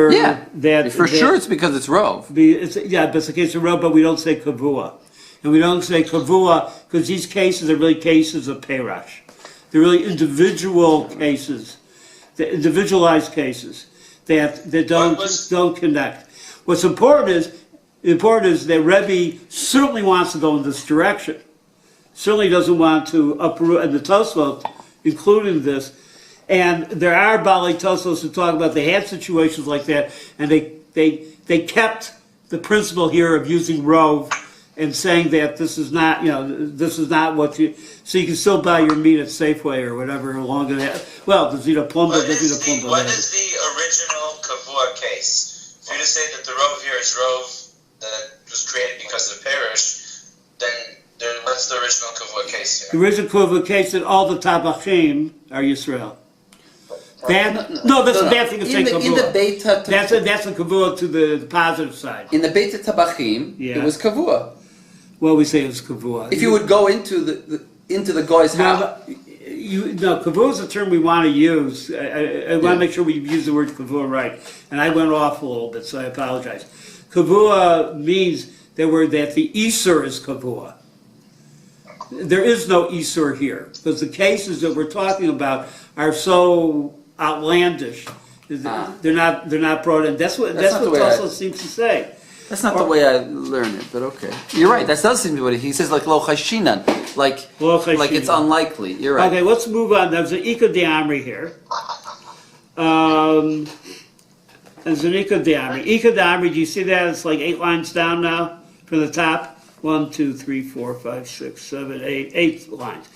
Yeah, sure it's because it's Rov. But it's a case of Rov, but we don't say Kavua. And we don't say Kavua because these cases are really cases of Perash. They're really individual cases, individualized cases that don't connect. What's important is that Rebbe certainly wants to go in this direction. Certainly doesn't want to uproot, and the Tosfot, including this. And there are Baalei Tosfos who talk about they had situations like that, and they kept the principle here of using Rov and saying that this is not, this is not what you, so you can still buy your meat at Safeway or whatever along that. Well, does it a plumber? What is the original Kavua case? If you just say that the Rov here is Rov that was created because of Perish, then what's the original Kavua case here? The original Kavua case that all the Tabachim are Yisrael. That's a bad thing to say Kavua. In the Beit that's a Kavua to the positive side. In the Beit Tabachim, it was Kavua. Well, we say it's Kavua. If you would go into the guy's house. Kavua is a term we want to use. I want to make sure we use the word Kavua right. And I went off a little bit, so I apologize. Kavua means that the Isur is Kavua. There is no Isur here, because the cases that we're talking about are so outlandish. They're not brought in. That's what Tosfos seems to say. That's not the way I learn it, but okay. You're right. That does seem to be what he says, like lo chashinan, like it's unlikely. You're right. Okay, let's move on. There's an Ika de Amri here. There's an Ika de Amri. Ika de Amri, do you see that? It's like 8 lines down now from the top. 1, 2, 3, 4, 5, 6, 7, 8. 8 lines.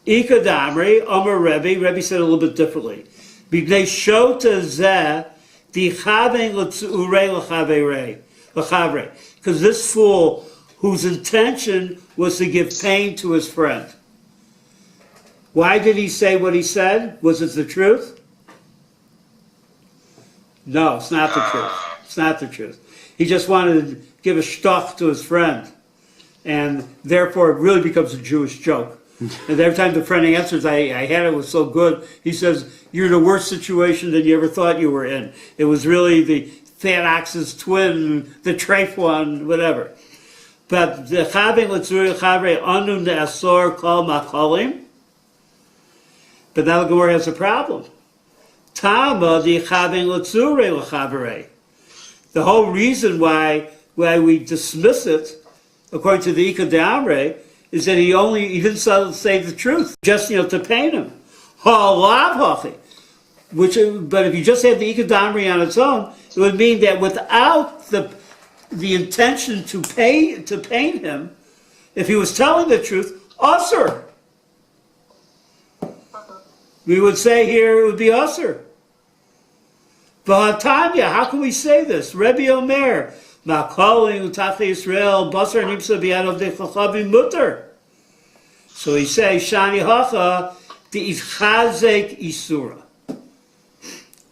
Ika de Amri, Omer Rebbe. Rebbe said it a little bit differently. B'nei shota zeh dichaven l'tzu'urei l'chaverei. Because this fool, whose intention was to give pain to his friend. Why did he say what he said? Was it the truth? No, it's not the truth. It's not the truth. He just wanted to give a shtoch to his friend. And therefore it really becomes a Jewish joke. And every time the friend answers, I had it was so good, he says, you're in a worse situation than you ever thought you were in. It was really the Fat Ox's twin, the treif one, whatever. But the chaving l'tzuri chavre anu ne'asor kol macholim. But now the Gemara has a problem. Tama di chaving l'tzuri l'chavre. The whole reason why we dismiss it, according to the Ika de Amre, is that he didn't say the truth, just to pain him. But if you just had the Ika de Amre on its own, it would mean that without the intention to pain him, if he was telling the truth, usher. We would say here it would be usher. V'hatanya, how can we say this? Rebbe Omer, ma'kolim utachli Yisrael basar nimsa biyad avdei chachavim mutter. So he says, Shani hacha di'ivchazek isura.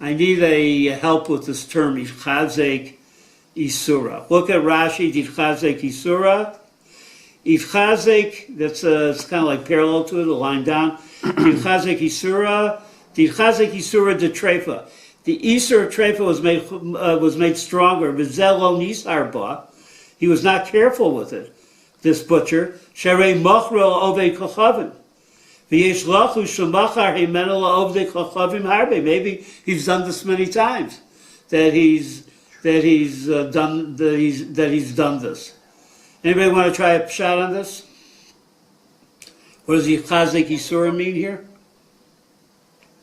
I need a help with this term, Ifchazek Isura. Look at Rashi, Ifchazek Isura. Ifchazek, it's kind of like parallel to it, a line down. Ifchazek Isura. Ifchazek Isura de Trefa. The Isur of Trefa was made stronger. V'zelo nisarba. He was not careful with it, this butcher. Sharei mochro ovei kochavim. Maybe he's done this many times. That he's done this. Anybody want to try a shot on this? What does Chazek Yisura mean here?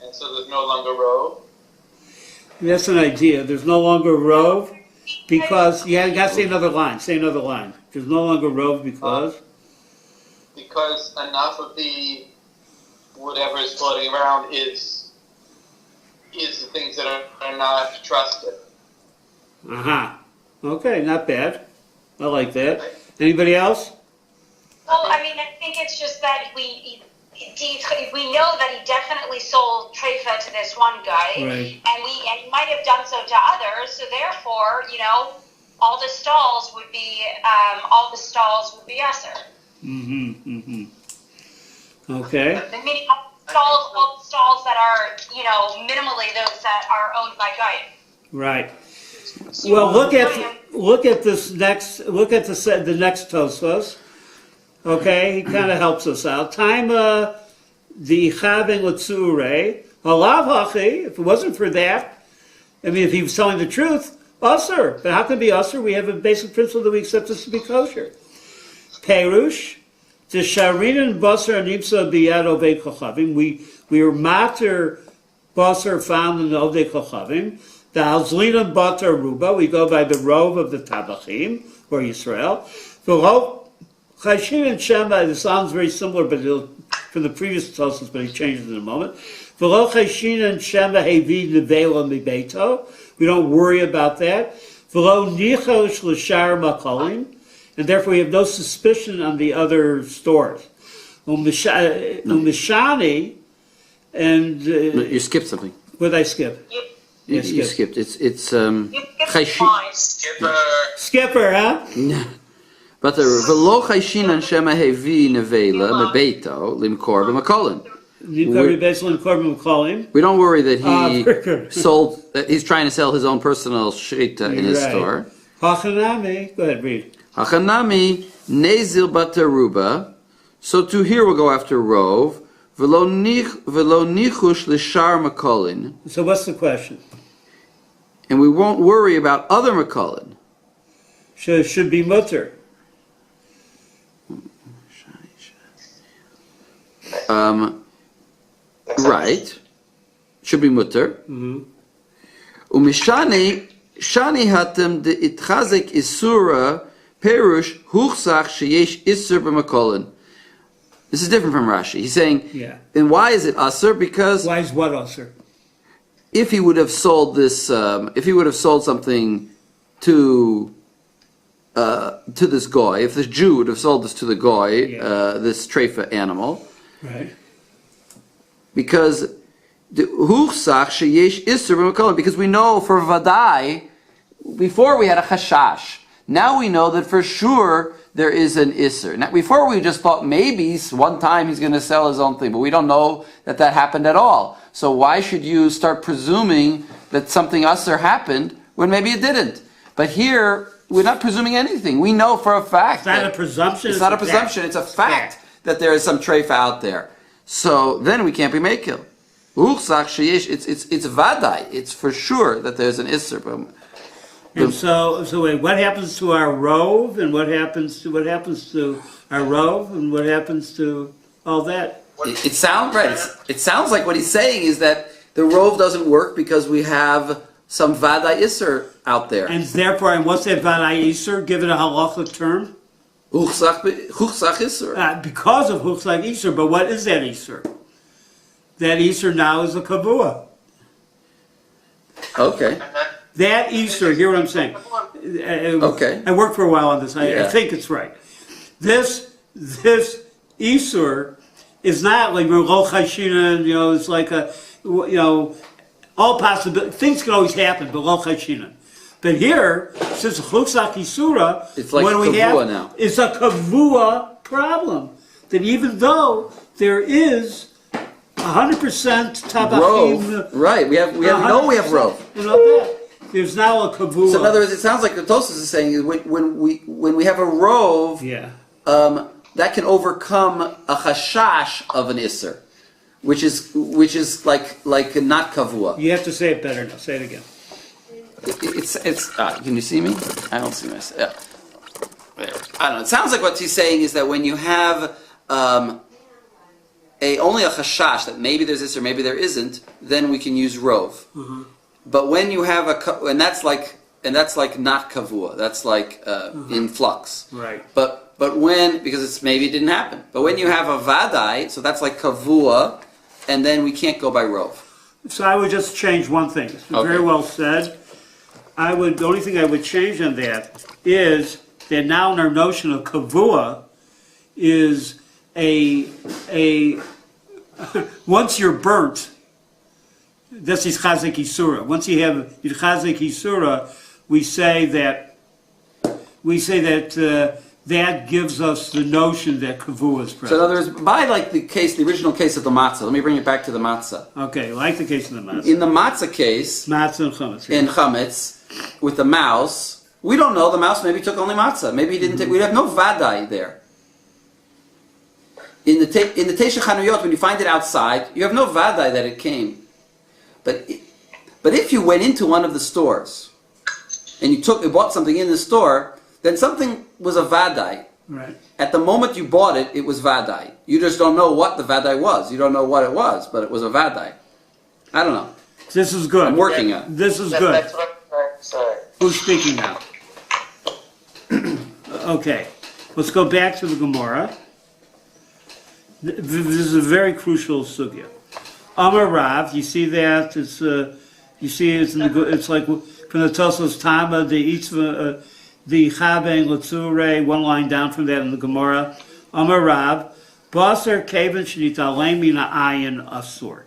And so there's no longer Rov? That's an idea. There's no longer Rov because you got to say another line. Say another line. There's no longer Rov because enough of the whatever is floating around is the things that are not trusted. Okay, not bad. I like that. Anybody else? Well, I think it's just that we know that he definitely sold trefa to this one guy, right. and he might have done so to others. So therefore, all the stalls would be usher. Okay. Meaning all stalls that are, minimally those that are owned by Goyim. Right. Well, look at this next. Look at the next Tosfos. Okay, he kind of helps us out. Time the chaving l'tzurei halav hachi. If it wasn't for that, I mean, if he was telling the truth, usher. But how can it be usher? We have a basic principle that we accept this to be kosher. Perush, the sharinan basar nimsa biyad ovei kochavim. We are mater basar found in the ovei kochavim. The halzlina batar ruba. We go by the rove of the tabachim or Yisrael. The rove chashin and shema. It sounds very similar, but from the previous Tosfos, but he changes in a moment. V'lo chashin and shema hevi nevela mibeito. We don't worry about that. V'lo nichosh l'shar makolim. And therefore we have no suspicion on the other stores. Umishani, and... you skipped something. What did I skip? You skipped. It's You skipped mine. Skipper, huh? But the v'lo chayshinan shema hevi nevela mebeito limkor b'makolin. We don't worry that he sold. He's trying to sell his own personal shrita in his store. Hachanami, go ahead, read. Hachanami nezil bataruba. So to here we'll go after rov. V'lo nichush l'shar makolin. So what's the question? And we won't worry about other makolin. Should be mutter. Right. Should be mutter. Umishani shani hatem de itchazek isura perush huchsach sheyesh isur b'makolin. This is different from Rashi. He's saying, and why is it asur? Because why is what asur? If he would have sold this, if he would have sold something to this goy, if the Jew would have sold this to the goy, this treifa animal, right? Because the huchsach sheyesh isur b'makolin. Because we know for vadai, before we had a chashash. Now we know that for sure there is an isser. Now, before we just thought maybe one time he's going to sell his own thing, but we don't know that happened at all. So why should you start presuming that something usser happened when maybe it didn't? But here, we're not presuming anything. We know for a fact. It's not a presumption. It's not a presumption. It's a fact that there is some treifa out there. So then we can't be makil. It's vadai. It's for sure that there's an isser. And so wait, what happens to our rove, and what happens to our rove, and what happens to all that? It sounds right. It sounds like what he's saying is that the rove doesn't work because we have some vadai iser out there. And therefore, and what's that vadai iser? Give it a halachic term. Huchsach iser. Because of huchsach iser, but what is that iser? That iser now is a kavua. Okay. That Easter, hear what I'm saying? Okay. I worked for a while on this. I think it's right. This Easter is not like Merlo Chashina, it's like all possible things can always happen, but Lo Chashina. But here, since Chutzak Isura, it's like what we have now. It's a kavua problem. That even though there is 100% tabachim, right? We have rove. And all that. There's now a kavua. So in other words, it sounds like the Tosfos is saying when we have a rove, that can overcome a chashash of an isser, which is like not kavua. You have to say it better now. Say it again. It's can you see me? I don't see myself. I don't know. It sounds like what he's saying is that when you have only a chashash that maybe there's isser, maybe there isn't, then we can use rove. Mm-hmm. But when you have and that's like not kavua, that's like in flux. Right. But because it's maybe it didn't happen. But when you have a vadai, so that's like kavua, and then we can't go by rove. So I would just change one thing. It's very well said. The only thing I would change on that is that now in our notion of kavua is a once you're burnt. This is Chazak Isura. Once you have Chazak Isura, we say that that gives us the notion that kavua is present. So in other words, by the original case of the matzah, let me bring it back to the matzah. Okay, like the case of the matzah. In the matzah case, matzah and chametz. In chametz, with the mouse, we don't know. The mouse maybe took only matzah. Maybe he didn't take. We have no vadai there. In the Tesha Chanuyot, when you find it outside, you have no vadai that it came. But if you went into one of the stores and you bought something in the store, then something was a vadai. Right. At the moment you bought it, it was vadai. You just don't know what the vadai was. You don't know what it was, but it was a vadai. I don't know. This is good. I'm working on it. This is good. That's what I'm saying. Who's speaking now? Okay. Let's go back to the Gemara. This is a very crucial sugya. Amar Rav, you see that? It's it's like from the Tosos Tama, the Itzva, the Chabeng Latzure, one line down from that in the Gemara. Amar Rav, Basar Kaven Shnitalem Mina Ayin Asur.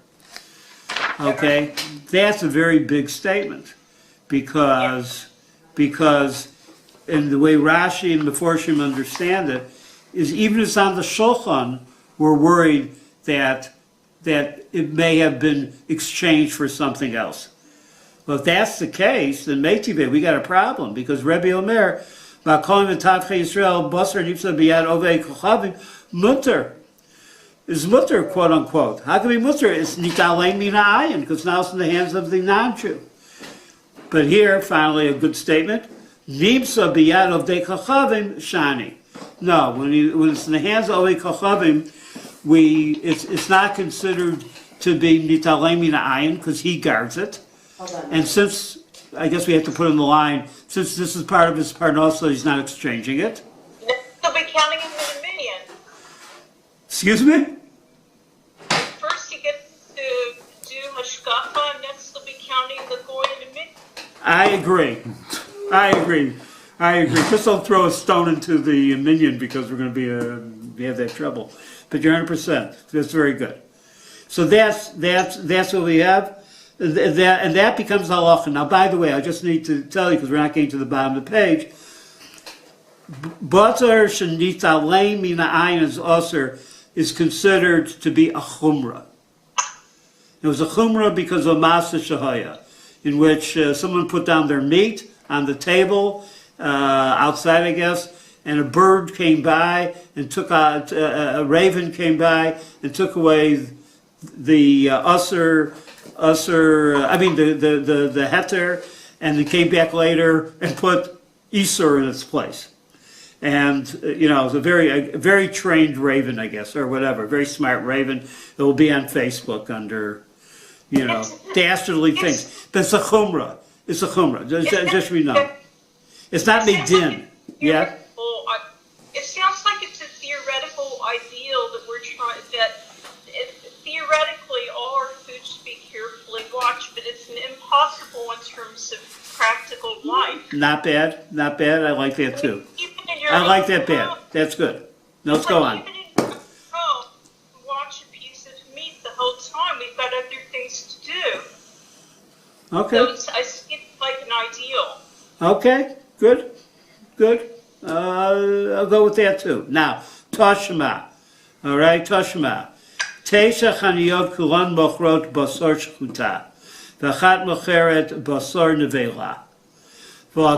Okay, that's a very big statement because in the way Rashi and the Meforshim understand it, is even if it's on the Shulchan, we're worried that it may have been exchanged for something else. Well, if that's the case, then Meitive, we got a problem because Rebbe Omer, Ma'kolim v'Tavchei Yisrael, Basar Nipsa B'yad Ovei Kochavim, Mutter. Is mutter, quote unquote. How can it be mutter? It's nitalei mina ayin, because now it's in the hands of the non-Jew. But here, finally, a good statement. Nimsa biyad of de kachavim shani. No, when it's in the hands of a kachavim, it's not considered to be nitalei mina ayin because he guards it. And since I guess we have to put in the line, since this is part of his parnosa, he's not exchanging it. They'll be counting him in a million. Excuse me? First he gets to do hashkafa, and next they'll be counting the goy in a million. I agree. Just don't throw a stone into the minion because we're going to we have that trouble. But you're 100%. That's very good. So that's what we have. And that becomes halacha. Now, by the way, I just need to tell you, because we're not getting to the bottom of the page, Batar shenitalein mina ayin as aser is considered to be a chumrah. It was a chumrah because of masa shahaya, in which someone put down their meat on the table, outside I guess, and a bird came by and took out, a raven came by and took away the the heter, and they came back later and put Isur in its place. And, it was a very trained raven, I guess, or whatever, very smart raven. It will be on Facebook under, dastardly things. But it's a chumrah. It's a chumrah, just so we know. It's not Medin. Yeah? It sounds like it's a theoretical ideal that we're trying, theoretically all our food should be carefully watched, but it's impossible in terms of practical life. Not bad. I like that too. I like that bad. That's good. Now let's go on. Even in your home, watch a piece of meat the whole time. We've got other things to do. Okay. So I see it like an ideal. Okay. Good. I'll go with that too. Now, Toshma. All right, Toshma. Tesha chaniyot kulan mochrot basar shchuta. V'achat mocheret basar nevela. We know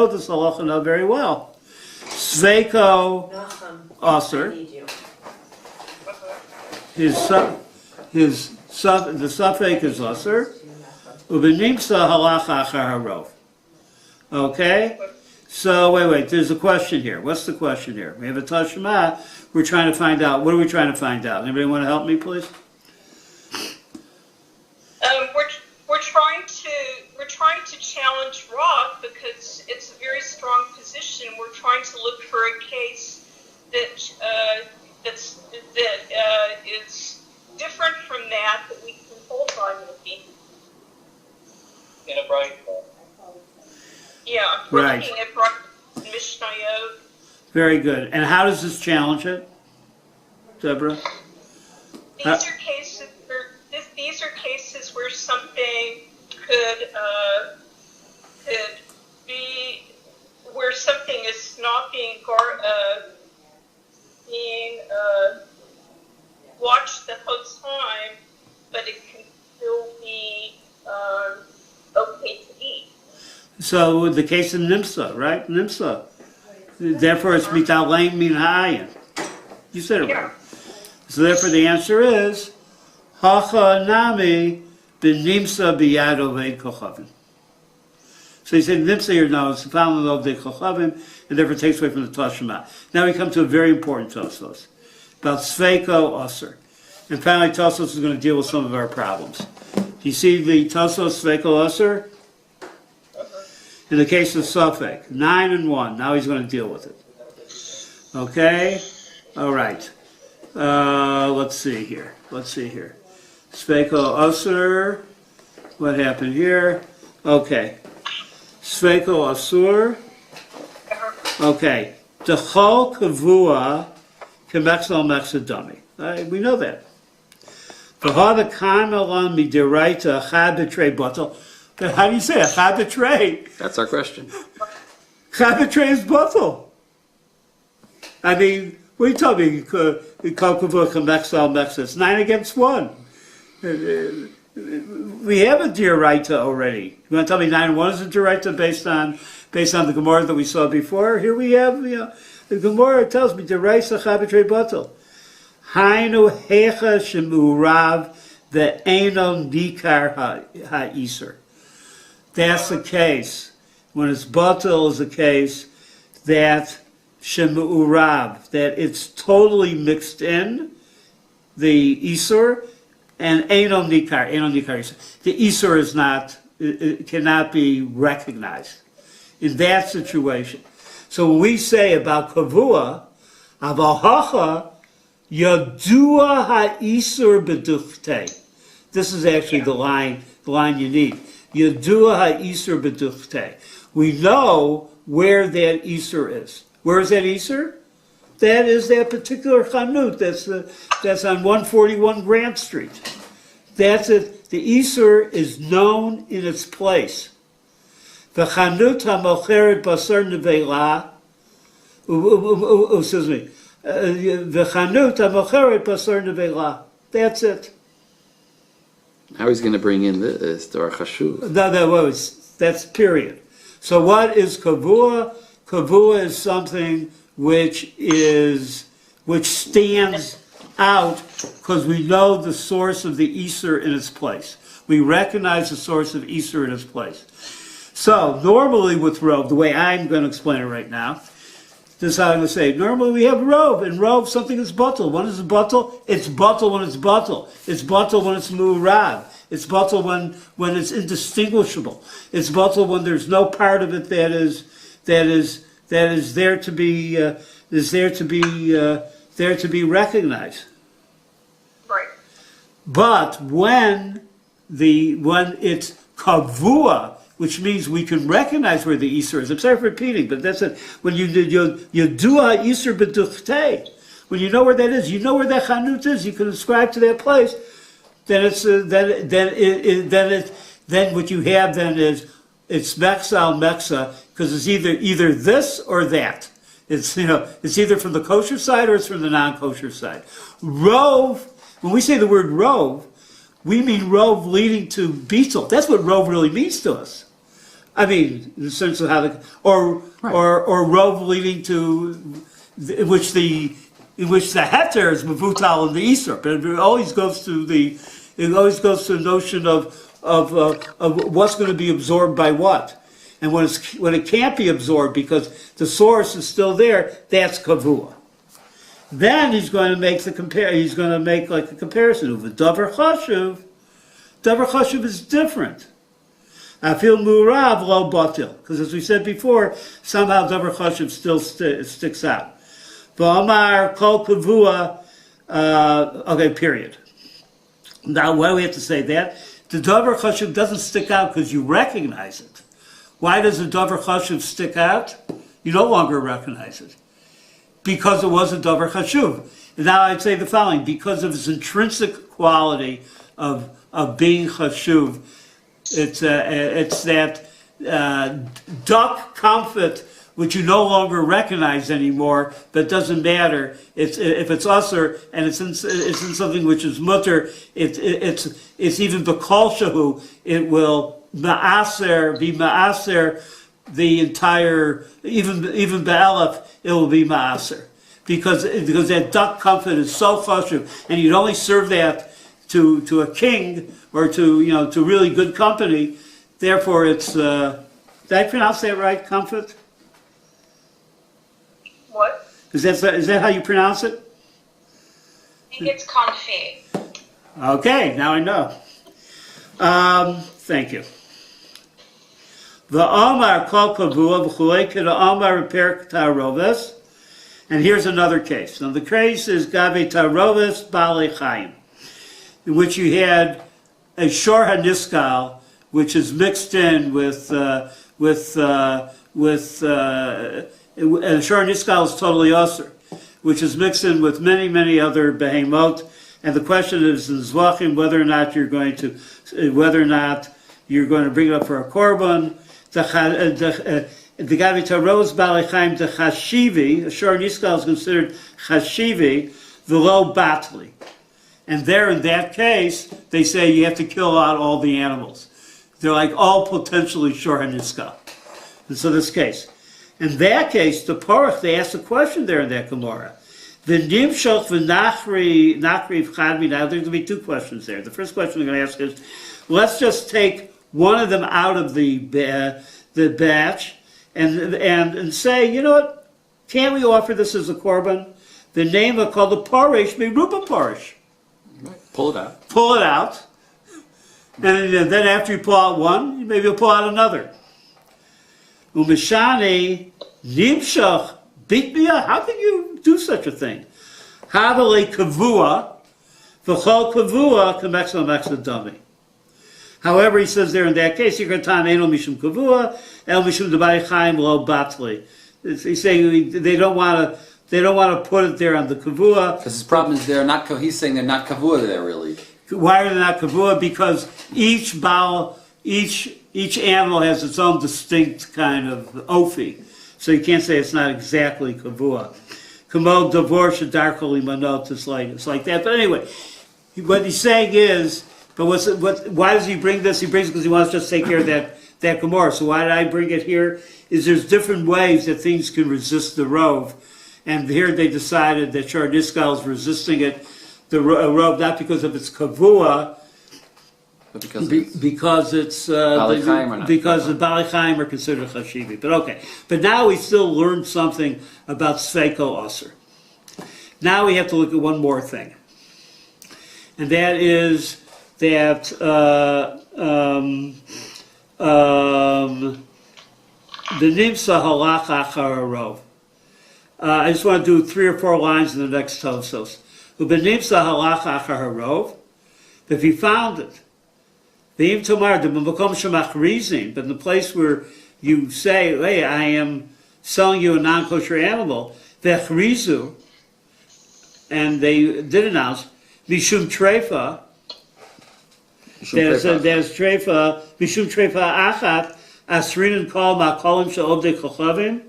this halacha very well. Sveiko Aser, the suffix is Aser, Ubenimsa halacha achar harov. Okay? So, wait, there's a question here. What's the question here? We have a Tashma. We're trying to find out. What are we trying to find out? Anybody want to help me, please? We're trying to challenge Roth because it's a very strong position. We're trying to look for a case that is different from that we can hold on maybe. In a bright. Yeah, we're Right. looking at Bright Mishnayot. Very good. And how does this challenge it, Deborah? These are cases where something could be where something is not being watched the whole time, but it can still be So the case of Nimsa, right? Nimsa. Therefore, it's mitalein min hayin. You said it right. So therefore, the answer is hacha nami b'nimsa b'yad oved kochavim. So he said nimsa here now is found in oved kochavim, and therefore takes away from the Tashma. Now we come to a very important Tosfos about sveiko aser, and finally Tosfos is going to deal with some of our problems. Do you see the Tosfos sveiko aser? In the case of Suffolk, 9 and 1. Now he's going to deal with it. Okay? All right. Let's see here. Sveko Asur. What happened here? Okay. Sveko Asur. Okay. Dechol Kavua Kemexal Mexadami. We know that. V'hada Kamelan Midiraita Chabetre Batal. How do you say it? Chabetre. That's our question. Chabetre is batal. I mean, what are you telling me? It's 9 against 1. We have a dioraita already. You want to tell me 9 and 1 is a dioraita based on the Gemara that we saw before? Here we have, the Gemara tells me dioraita chabetre batal. Hainu hecha shemurav ve'enon dikar ha'isur. That's the case. When it's batal is the case that shemu'urav, that it's totally mixed in, the isur, and einon nikar isur. The isur is not, it cannot be recognized in that situation. So when we say about kavua, avahacha, yadua ha'isur beduchte. This is actually the line you need. Yadua ha'isur beduchte. We know where that isur is. Where is that isur? That is that particular chanut. That's on 141 Grant Street. That's it. The isur is known in its place. The chanut ha'mocheret basar nevela. Excuse me. The chanut ha'mocheret basar nevela. That's it. How he's going to bring in this to our chashuv? No, that's period. So what is kavua? Kavua is something which stands out because we know the source of the Isur in its place. We recognize the source of Isur in its place. So normally with Rov, the way I'm going to explain it right now, this is how I'm going to say it. Normally we have Rov, and Rov something is batal. When is it batal? It's batal when it's batal. It's batal when it's mu'rav. It's batal when it's indistinguishable. It's batal when there's no part of it that is there to be recognized. Right. But when it's kavua, which means we can recognize where the Isur is. I'm sorry for repeating, but that's it. When you do a Isur b'duchtei, when you know where that is, you know where that chanut is, you can ascribe to that place. Then what you have then is it's mexal mexa because it's either this or that. It's either from the kosher side or it's from the non-kosher side. Rov, when we say the word rov, we mean rov leading to beetle. That's what rov really means to us. I mean, in the sense of how or rov leading to in which the heter is mevutal in the isur, but it always goes to the notion of what's going to be absorbed by what, and when it can't be absorbed because the source is still there, that's kavua. Then he's going to make He's going to make like a comparison of the davar chashuv. Davar chashuv is different. I feel murav lo batil, because as we said before, somehow davar chashuv still sticks out. V'amar kol kavua. Okay, period. Now, why do we have to say that? The davar chashuv doesn't stick out because you recognize it. Why does the davar chashuv stick out? You no longer recognize it. Because it was a davar chashuv. And now I'd say the following: because of its intrinsic quality of being chashuv, it's that duck comfort which you no longer recognize anymore, but doesn't matter. If it's usher and it's in something which is mutter, it's even b'kol shahu, it will ma'aser, be ma'aser, the entire, even Be'elef, it will be ma'aser. Because that duck comfort is so chashuv, and you'd only serve that to a king or to really good company. Therefore, it's did I pronounce that right? Comfort? What? Is that how you pronounce it? I think it's confit. Okay, now I know. Thank you. The Omar kol kavua v'chulei k'da Omar repair taroves. And here's another case. Now the case is Gabe Tarovis Baalei Chaim, in which you had a Shor HaNiskal, which is mixed in with and Shor HaNiskal is totally Osir, which is mixed in with many other Behemot. And the question is in Zvachim whether or not you're going to bring it up for a korban. The Gabi Taroz Baalei Chaim the Chashivi, a Shor Niskal is considered Chashivi, the low Batli. And there in that case, they say you have to kill out all the animals. They're like all potentially Shor Niskal. And so this case. In that case, the Porach, they asked a question there in that Gemara. The Nimshach v'Nachri v'Chadmi. Now there's going to be two questions there. The first question we're going to ask is, let's just take one of them out of the batch, and say, you know what, can we offer this as a korban? The name of called the parish, Meruba parish. Pull it out. Pull it out, and then after you pull out one, maybe you'll pull out another. Umishani nimshach bitbia. How can you do such a thing? Havale kavua, v'chol kavua kamexla mexla dami. However, he says there in that case, you're going to time enel mishum kavua, el mishum debai chaim lo batli. He's saying they don't want to put it there on the kavua. Because his problem is he's saying they're not kavua there really. Why are they not kavua? Because each animal has its own distinct kind of ofi. So you can't say it's not exactly kavua. Kamo davor shadarkoli manot, it's like that. But anyway, what he's saying is, but why does he bring this? He brings it because he wants to just take care of that Gemara. So why did I bring it here? Is there's different ways that things can resist the rove. And here they decided that Shor Niskal is resisting it, the rove, not because of its kavua, But because it's because the Baalei Chaim are considered chashivi. But okay. But now we still learned something about Sveiko Osir. Now we have to look at one more thing. And that is that the Nimsa halach achar harov. I just want to do 3 or 4 lines in the next Tosos. Ubenimsa halach achar harov. If he found it, the im tomar the b'makom shemachrizin, but in the place where you say, "Hey, I am selling you a non-kosher animal," vechrizu, and they did announce mishum treifa. There's treifa, mishum treifa achat, asrin and kol ma'kolim she'odei kochavim,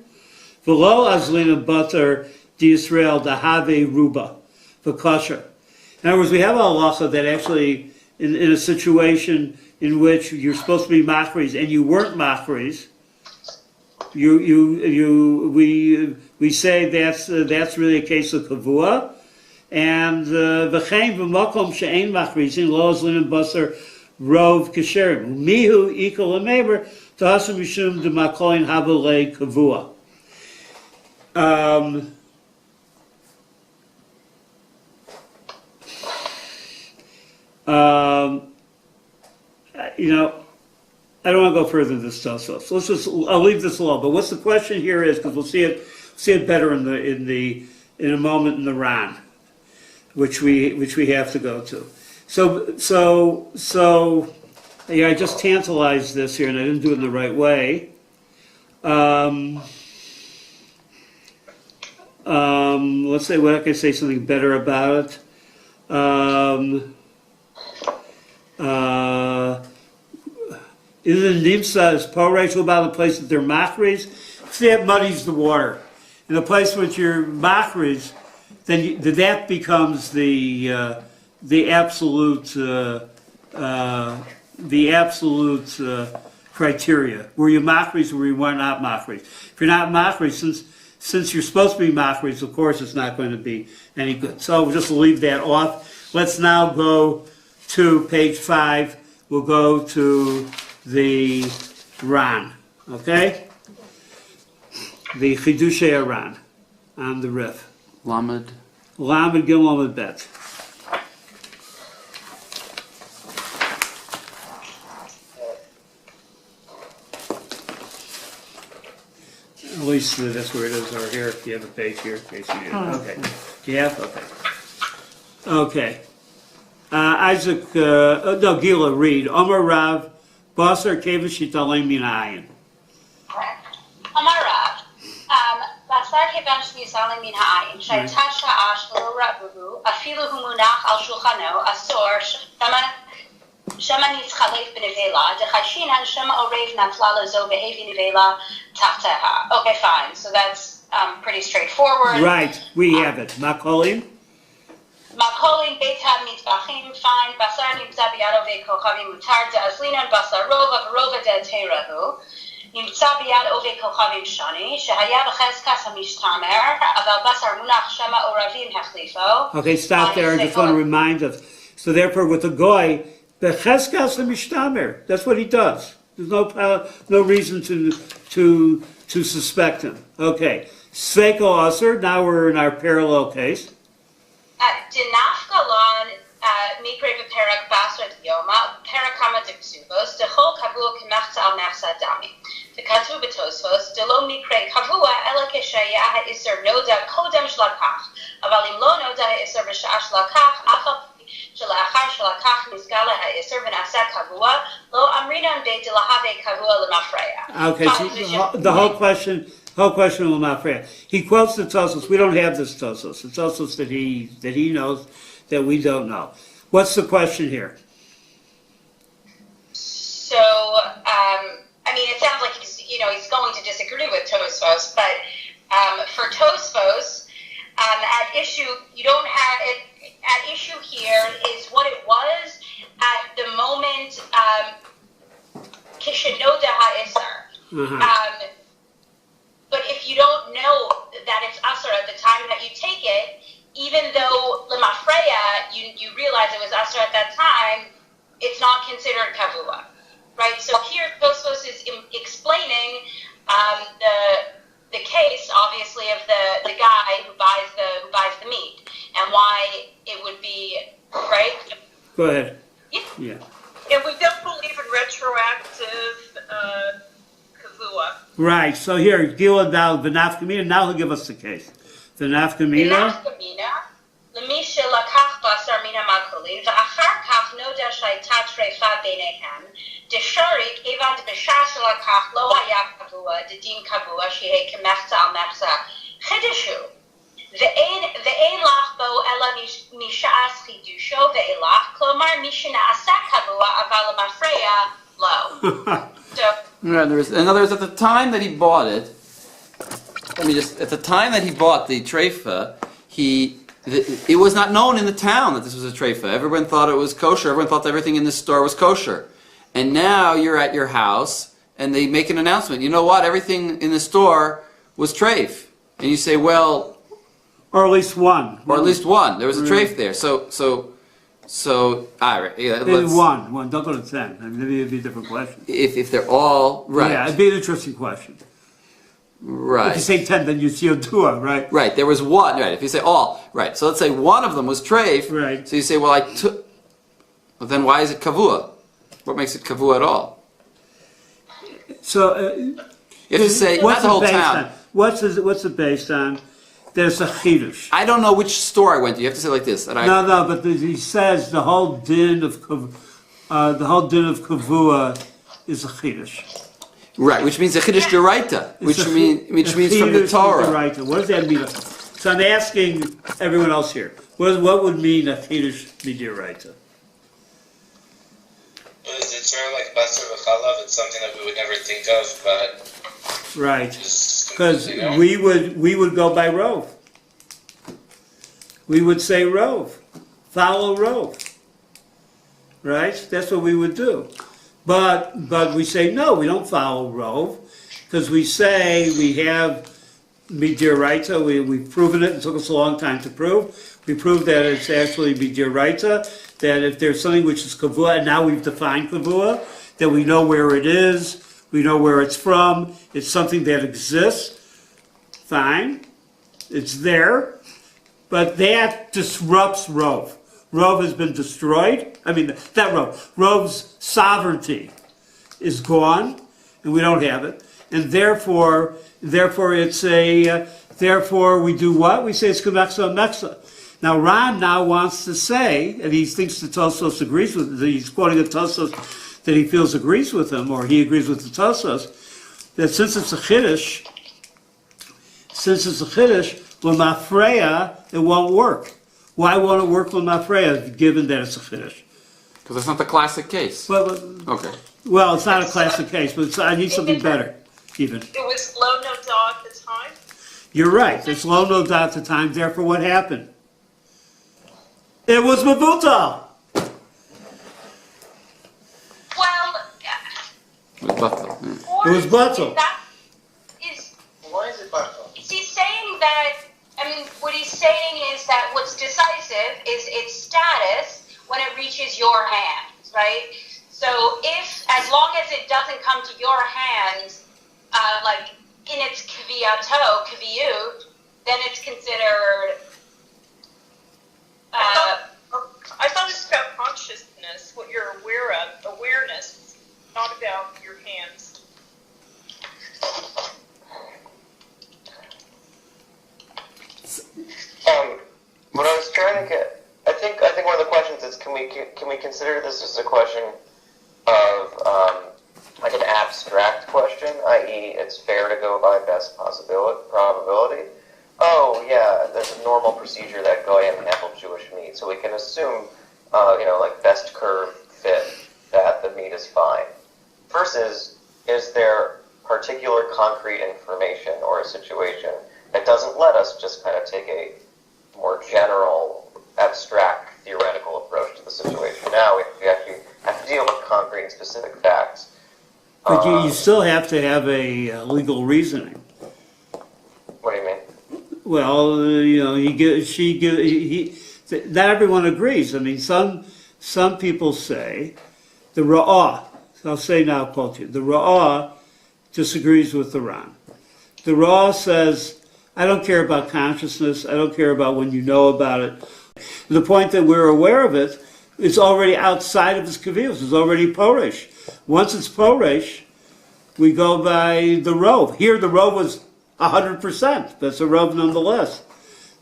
v'lo azlin and butter d'Yisrael dahave ruba, v'kosher. In other words, we have a halacha that actually, in a situation in which you're supposed to be machris and you weren't machris, we say that's really a case of kavua. And v'chein v'makom she'ein machrisin lo azlin and basar rov kasherim mihu ikol ameber ta'asum mishum d'makolin habalei kavua. I don't want to go further than this stuff. So I'll leave this alone. But what's the question here is, because we'll see it better in a moment in the Ran, which we have to go to. So yeah, I just tantalized this here, and I didn't do it in the right way. Let's say, what I can say something better about it. Isn't Nimsa is Poresh about the place that they're machris? See, that muddies the water. In the place which you're machris, then that becomes the absolute the absolute criteria. Were you machris or were you not machris? If you're not machris, since you're supposed to be machris, of course it's not going to be any good. So we'll just leave that off. Let's now go to page 5. We'll go to the Ran, okay? The Chidushei Ran on the Rif. Lamed. Lamed Gimel Lamed Bet. At least that's where it is, or here, if you have a page here, in case you need it. Okay. Do you have? Okay. Okay. Isaac, no, Gila, read. Omar Rav, Basar Kevish Yitalim Min Ayin. Amar Rav, Basar Kevish Yitalim Min Ayin, Shaitasha Ash Lo Rabuhu, Afilu Humunach Al Shulchano, Asor, Shema Nitzchalef Benevela, Dechashinan Shema Orev Naflala Zo Behevi Nevela Tachteha. Okay, fine. So that's pretty straightforward. Right, we have it. Makolim? Makolim Beitab Mitzvachim, fine. Basar Nimtza Biado Ve'Kochavim Mutar De'azlinan Basar Rova V'Rova De'Teirahu. Nimtza Biad Ove Kochavim Shani, Shehaya B'Chezkas HaMishtamer, Aval Basar Munach Shema Oravim Hechlifo. Okay, stop there. I just want to remind us. So therefore, with the goy, B'Chezkas HaMishtamer, that's what he does. There's no reason to suspect him. Okay, Sveiko Aser, now we're in our parallel case. Dinafgalon Mikre Perak Basrat Yoma, Parakama Dixubos, the whole Kabul Kimachta al Nafsa Dami. The Katu Betosfos, the Lo Mikre Kavua, Elakeshaya Isser Noda Kodem Shlakach, Avalim Lo Noda Isser Vishash Lakach, Achal Shalachar Shalakach Misgala Isser Venasa Kavua, Lo Amrinan Be Dilahave Kavua Lemafreya. Okay, so the whole question will not fair. He quotes the Tosos. We don't have this Tosos. The Tosos that he knows that we don't know. What's the question here? So, I mean, it sounds like he's going to disagree with Tosfos, but for Tosfos, at issue, you don't have it. At issue here is what it was at the moment Kishinoda Ha'isar. But if you don't know that it's Asr at the time that you take it, even though Lemafreya, you realize it was Asr at that time, it's not considered Kavua. Right? So here Tosfos is explaining the case, obviously, of the guy who buys the meat and why it would be right. Go ahead. Yeah. And we don't believe in retroactive kavua. Right. So here, Gila Dal V'Nafkamina. Now he'll give us the case. The Nafkamina. למי שלקח בשר מן המקולין, ואחר כך נודע שהייתה טרפה ביניהם, דשריק כיוון בשעה שלקח לא היה קבוע, דדין קבוע, שיהיה כמחצה על מחצה, חידשו. ואין לך בו אלא משעס חידושו ואילך, כלומר מי שנעשה קבוע, אבל למפרע לא. In other words, at the time that he bought it, at the time that he bought the treifa, it was not known in the town that this was a treifa. Everyone thought it was kosher. Everyone thought everything in this store was kosher. And now you're at your house, and they make an announcement. You know what? Everything in the store was treif. And you say, well... Or at least one. Or at least one. There was a treif there. All right. Yeah, one. Don't go to 10. I mean, maybe it'd be a different question. If they're all... Right. Yeah, it'd be an interesting question. Right. If you say 10, then you see a dua, right? Right. There was one. Right. If you say all. Right. So let's say one of them was treif. Right. So you say, well, I took... Well, then why is it kavua? What makes it kavua at all? So... you have to say, not the whole town. What's it based on? There's a chidush. I don't know which store I went to. You have to say like this. No, but he says the whole din of kavua is a chidush. Right, which means a chidush deraita, which means from the Torah. Deraita. What does that mean? So I'm asking everyone else here. What would mean a chidush deraita? Is it term like basar v'chalav? It's something that we would never think of, but right, because we would go by rov. We would say rov, follow rov. right? That's what we would do. But we say, no, we don't follow Rove, because we say we have Midiraita, we've proven it. It took us a long time to prove. We proved that it's actually Midiraita, that if there's something which is Kavua, and now we've defined Kavua, that we know where it is, we know where it's from, it's something that exists, fine, it's there, but that disrupts Rove. Rove has been destroyed. I mean, not Rove. Rove's sovereignty is gone, and we don't have it. And therefore it's a, therefore we do what? We say it's Kameksa Meksa. Now Ron now wants to say, and he thinks the Tosfos agrees with, he's quoting a Tosfos that he feels agrees with him, or he agrees with the Tosfos, that since it's a Chiddush, L'mafreya, it won't work. Why won't it work L'mafreya, given that it's a Chiddush? Because it's not the classic case. Okay. Well, it's not a classic case, but I need something better, even. It was low no daw at the time. You're right. It's low no doubt at the time. Therefore, what happened? It was Mavutal. Well, It was Batal, yeah. It was Batal. Why is it Bartel? He's saying that, I mean, what he's saying is that what's decisive is its status when it reaches your hands, right? So if, as long as it doesn't come to your hands, like in its kaviyut, then it's considered. I thought it's about consciousness, what you're aware of, awareness, not about your hands. What I was trying to get, I think one of the questions is, can we consider this as a question of like an abstract question, i.e., it's fair to go by best probability. Oh yeah, there's a normal procedure that Goyim handled Jewish meat, so we can assume, like best curve fit that the meat is fine. Versus, is there particular concrete information or a situation that doesn't let us just kind of take a more general, abstract, theoretical approach to the situation? Now we actually have to deal with concrete and specific facts. But you still have to have a legal reasoning. What do you mean? Well, not everyone agrees. I mean, some people say the Ra'ah. I'll say now, quote you. The Ra'ah disagrees with the Ran. The Ra'ah says, I don't care about consciousness. I don't care about when you know about it. The point that we're aware of it is already outside of his kaviyos. It's already poresh. Once it's poresh, we go by the rove. Here the rove was 100%. That's a rove nonetheless.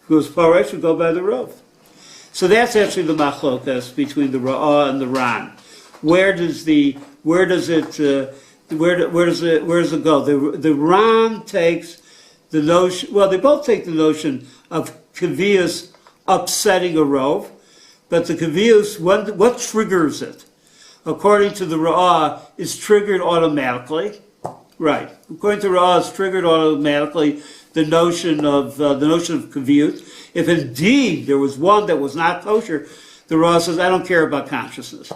If it was poresh, we go by the rove. So that's actually the machlokas between the Ra'ah and the Ran. Where does it go? The Ran takes the notion. Well, they both take the notion of kaviyos upsetting a rove, but the kaviyos, what triggers it? According to the Ra'ah, is triggered automatically. Right. According to Ra'ah, it's triggered automatically the notion of kaviyut. If indeed there was one that was not kosher, the Ra'ah says, I don't care about consciousness.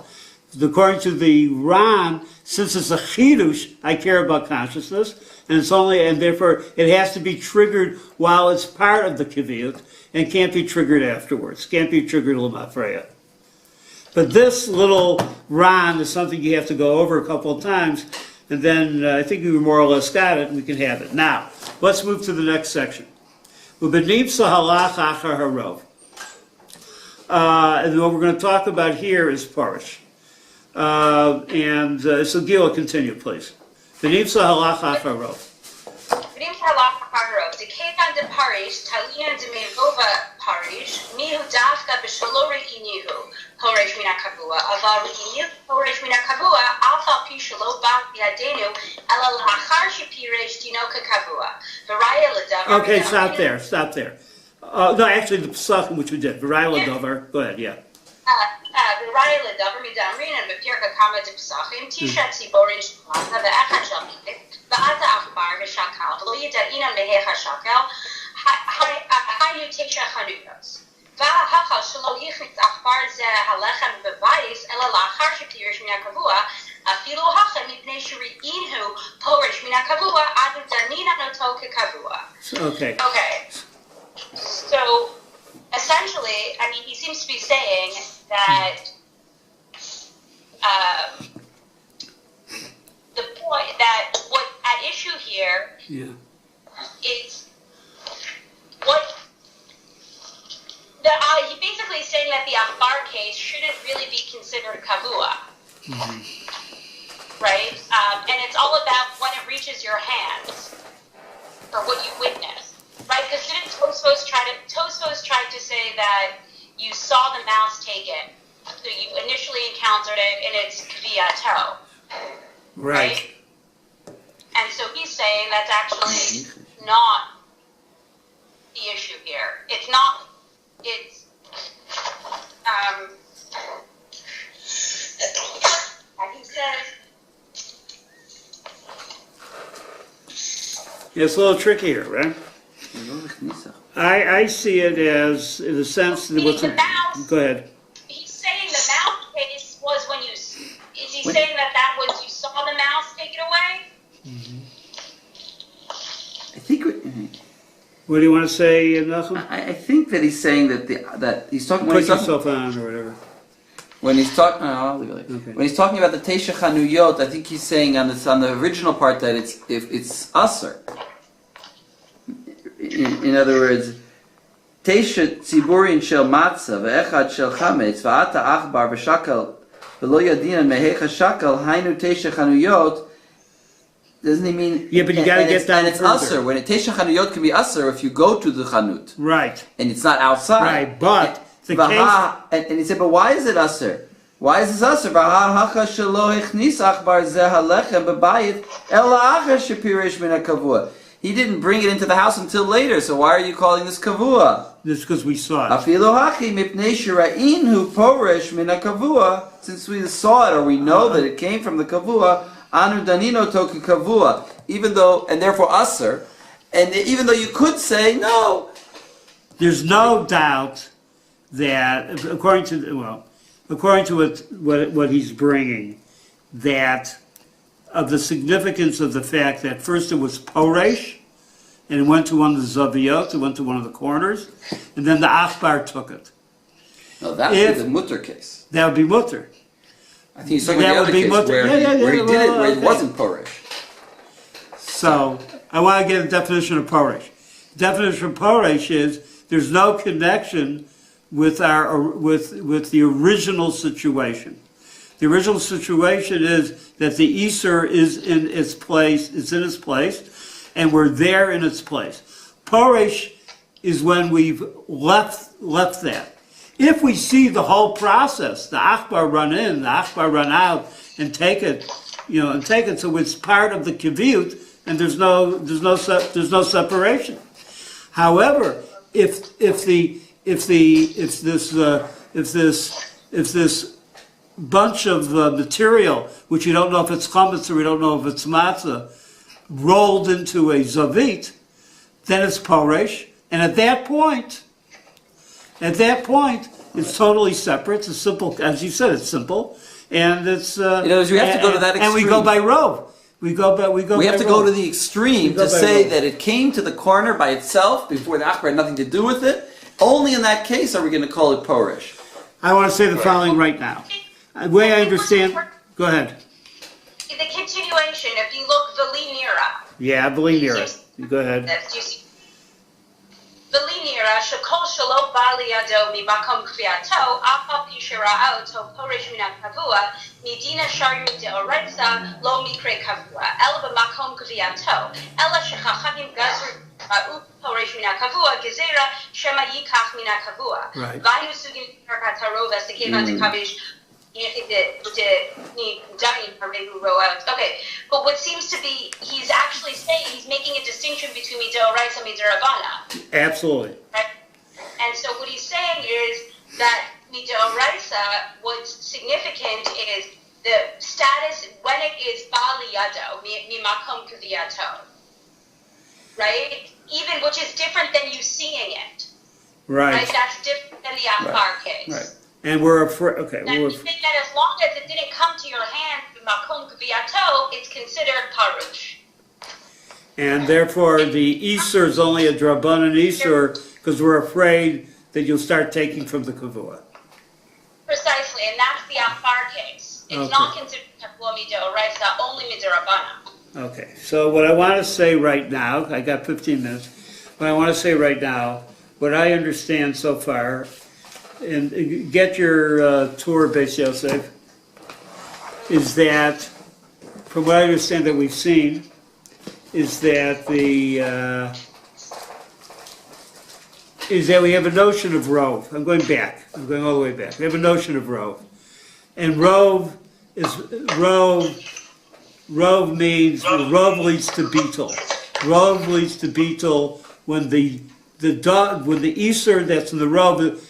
According to the Ran, since it's a chidush, I care about consciousness, and therefore it has to be triggered while it's part of the kaviyut, and can't be triggered afterwards. Can't be triggered l'mafreya. But this little Ran is something you have to go over a couple of times, and then I think we more or less got it, and we can have it. Now, let's move to the next section. U'benim sahalach achar harov. And what we're going to talk about here is parish. So Gil, continue, please. U'benim sahalach achar harov. V'nim sahalach harov. Deketan de parish, talian de mevova parish, mihu dafka b'shalo re'inihu. Horesh mina kavua, aval re'inihu, horesh mina kavua, alfa pi shalo ba'at bi'adenu, ela l'achar shepiresh dinoka kavua. V'raya l'davar. Okay, stop there. No, actually, the psachim which we did. V'raya l'davar. Go ahead, yeah. V'raya l'davar midamrin and b'pirka kama de psachim, tisha tziborin shmata ve'achan shalmik, v'ata achbar v'shakal, v'lo yida'ina mehecha shakel, hayu tesha chanukas. וההכה שלא הכניס עכבר זה הלחם בבייס, אלא לאחר שפירש מן הקבוע, אפילו הכה מפני שראינו פורש מן הקבוע, אנו דנינן אותו כקבוע. Okay. Okay. So, essentially, I mean, he seems to be saying that the point that what at issue here Yeah. is what he basically is saying that the Akbar case shouldn't really be considered kavua, right? And it's all about when it reaches your hands or what you witness, right? Because didn't Tosfos tried to say that you saw the mouse take it, so you initially encountered it in its kviyato, Right. and so he's saying that's actually not the issue here. It's not. It's and he says. It's a little trickier, right? I see it as, in the sense that what's... The mouse. Go ahead. He's saying the mouse case was when you. Is he saying that was you saw the mouse take it away? I think. What do you want to say, Nachum? I think that he's saying that he's talking when Put he's talking, yourself on or whatever. when he's talking. No, I'll leave it like Okay. when he's talking about the Teisha Chanuyot. I think he's saying on the original part that it's aser. In other words, Teisha Tziburin shel matzah ve'echad shel chametz va'ata achbar v'shakal v'lo yadinan mehecha shakal hainu Teisha Chanuyot. Doesn't he mean? Yeah, but you gotta get down and it's further. aser. When Teisha Chanuyot can be aser if you go to the chanut Right. and it's not outside. Right, but the and he said, but why is it aser? Why is this aser? V'ha-hacha shelo echnis achbar zeh halechem bebayit ela achar shepirish min hakavua. He didn't bring it into the house until later, so why are you calling this kavua? This is because we saw it. Afilu hachi mipnei shira'inhu porish min hakavua. Since we saw it or we know that it came from the kavua, anu danino toki kavua. Even though, and therefore aser, and even though you could say no. There's no doubt that, according to what he's bringing, that of the significance of the fact that first it was poresh, and it went to one of the zaviyot, it went to one of the corners, and then the achbar took it. No, that would be the mutter case. That would be mutter. I think he's talking about That the other would be case mutter. where, Yeah, where he did it, where it okay. wasn't porish. So I want to get a definition of poresh. Definition of poresh is there's no connection with the original situation. The original situation is that the Easter is in its place, and we're there in its place. Poresh is when we've left that. If we see the whole process, the Achbar run in, the Achbar run out, and take it, so it's part of the kivut, and there's no separation. However, if this bunch of material, which you don't know if it's chametz or we don't know if it's matzah, rolled into a zavit, then it's poresh, and at that point, it's totally separate. It's simple, as you said, it's simple, and it's. You know, we have to go to that extreme. And we go by rove. We have to go to the extreme to say that it came to the corner by itself before the Achbar had nothing to do with it. Only in that case are we going to call it porish. I want to say the following right now. The way I understand. Go ahead. The continuation, if you look, Velinira. Yeah, Velinira. Go ahead. Velinira, shekol shelo ba liyado mimakom kviyato, afa pi shera'a oto porish min hakavua, midina shari deoretza lo mikre kavua, el b'makom kviyato, ela shechachamim gazru porish min hakavua, gezera shema yikach min hakavua. Right. Vayu sugim karkatarov the kevan de kavish. Okay, but what seems to be, he's actually saying, he's making a distinction between midoraisa and midorabana. Absolutely. Right? And so what he's saying is that midoraisa, what's significant is the status when it is baliyado, mimakom kaviyato. Right? Even, which is different than you seeing it. Right. That's different than the Afar case. Right. And we're afraid. Okay. That means that as long as it didn't come to your hand, makom kviyato, it's considered parush. And therefore, the Easter is only a drabanan Easter because we're afraid that you'll start taking from the kavua. Precisely, and that's the Afar case. It's not considered kavua midoraisa, only midirabana. Okay, so what I want to say right now, I got 15 minutes. What I want to say right now, what I understand so far, and get your tour, Beis Yosef, is that, from what I understand that we've seen, is that we have a notion of rove. I'm going back. I'm going all the way back. We have a notion of rove, and rove means rove leads to beetle. Rove leads to beetle when the Easter that's in the rove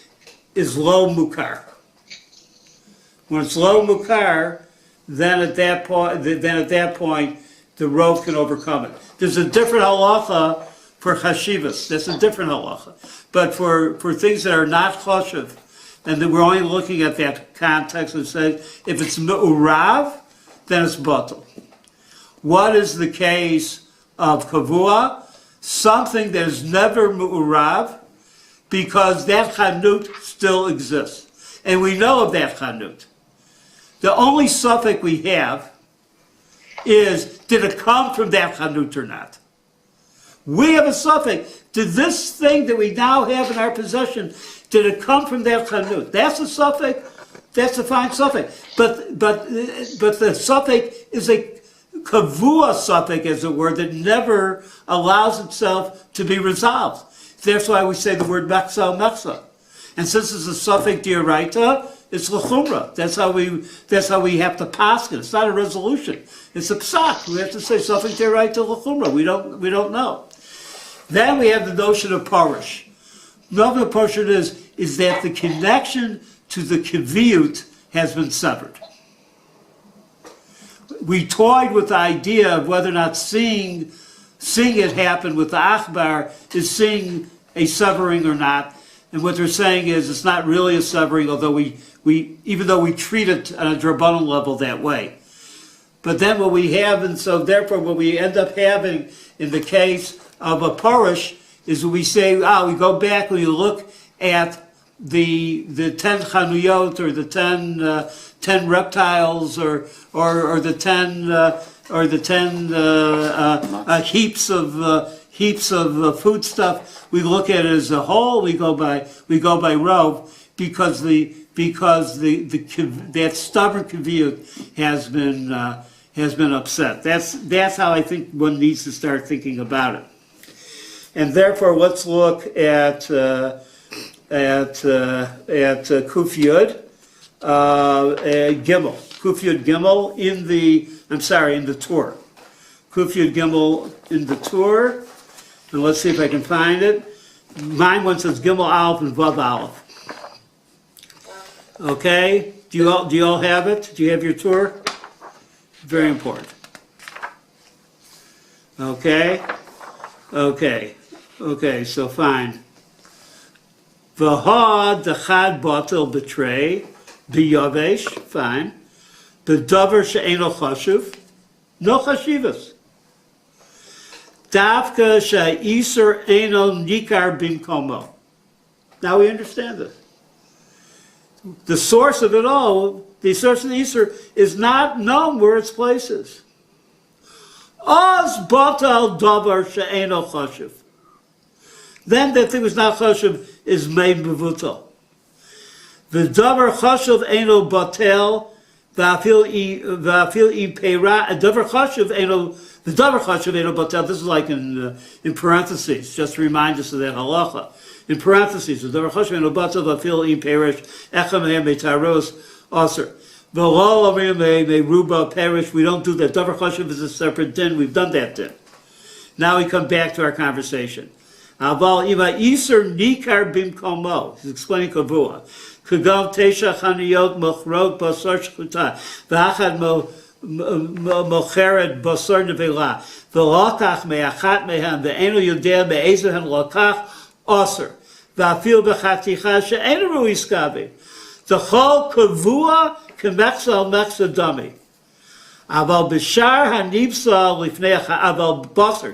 is lo mukar. When it's lo mukar, then at that point the rove can overcome it. There's a different halacha for chashivas. That's a different halacha. But for things that are not chashiv, and that we're only looking at that context and saying if it's me'urav, then it's batel. What is the case of kavua? Something that is never me'urav, because that chanut still exists. And we know of that chanut. The only suffix we have is, did it come from that chanut or not? We have a suffix. Did this thing that we now have in our possession, did it come from that chanut? That's a suffix. That's a fine suffix. But the suffix is a kavua suffix, as it were, that never allows itself to be resolved. That's why we say the word meksa, meksa. And since it's a suffix d'oraita, it's l'chumra. That's how we have to paskin. It's not a resolution. It's a psak. We have to say suffix d'oraita l'chumra. We don't know. Then we have the notion of parish. Another portion is that the connection to the kiviyut has been severed. We toyed with the idea of whether or not seeing it happen with the achbar is seeing a severing or not. And what they're saying is it's not really a severing, although even though we treat it on a drabanan level that way. But then what we have, and so therefore what we end up having in the case of a parish is we say, we go back and we look at the 10 chanuyot or the 10 reptiles or the 10 heaps of food stuff. We look at it as a whole. We go by rove because that stubborn kaviyut has been upset. That's how I think one needs to start thinking about it. And therefore, let's look at Kuf Yud Gimel. Kuf Yud Gimel in the Torah. Kuf Yud Gimel in the Torah. And let's see if I can find it. Mine one says Gimel Aleph and Vav Aleph. Okay? Do you all have it? Do you have your Torah? Very important. Okay? Okay, so fine. V'ha dechad batel betray biyavesh, fine. B'davar she'eno chashuv, no chashivas. Davka she'iser eno nikar bimkomo. Now we understand this. The source of it all, the source of the Easter, is not known where its place is. Oz batal davar she'eno chashuv. Then that thing was not chashuv is made mevutal. The davar chashuv eno batel va'afil im peira. The davar chashuv eno batel. This is like in parentheses, just to remind us of that halacha. In parentheses, the davar chashuv eno batel va'afil im peirish echem mehem metaros aser. V'lo amrim meruba perish. We don't do that. Davar chashuv is a separate din. We've done that din. Now we come back to our conversation. Aval ima iser nikar bimkomo. He's explaining kavua. Kagam tesha chaniyot mochrot basar shchuta. V'achad mocheret basar nevela. V'lakach me'achat mehem. Ve'enu yodea me'ezehen lakach aser. ואפילו בחתיכה שאין רואי סקאבי. דכל קבוע כמחסה על מחסה דמי. אבל בשאר הנפסל לפני, אבל בשר,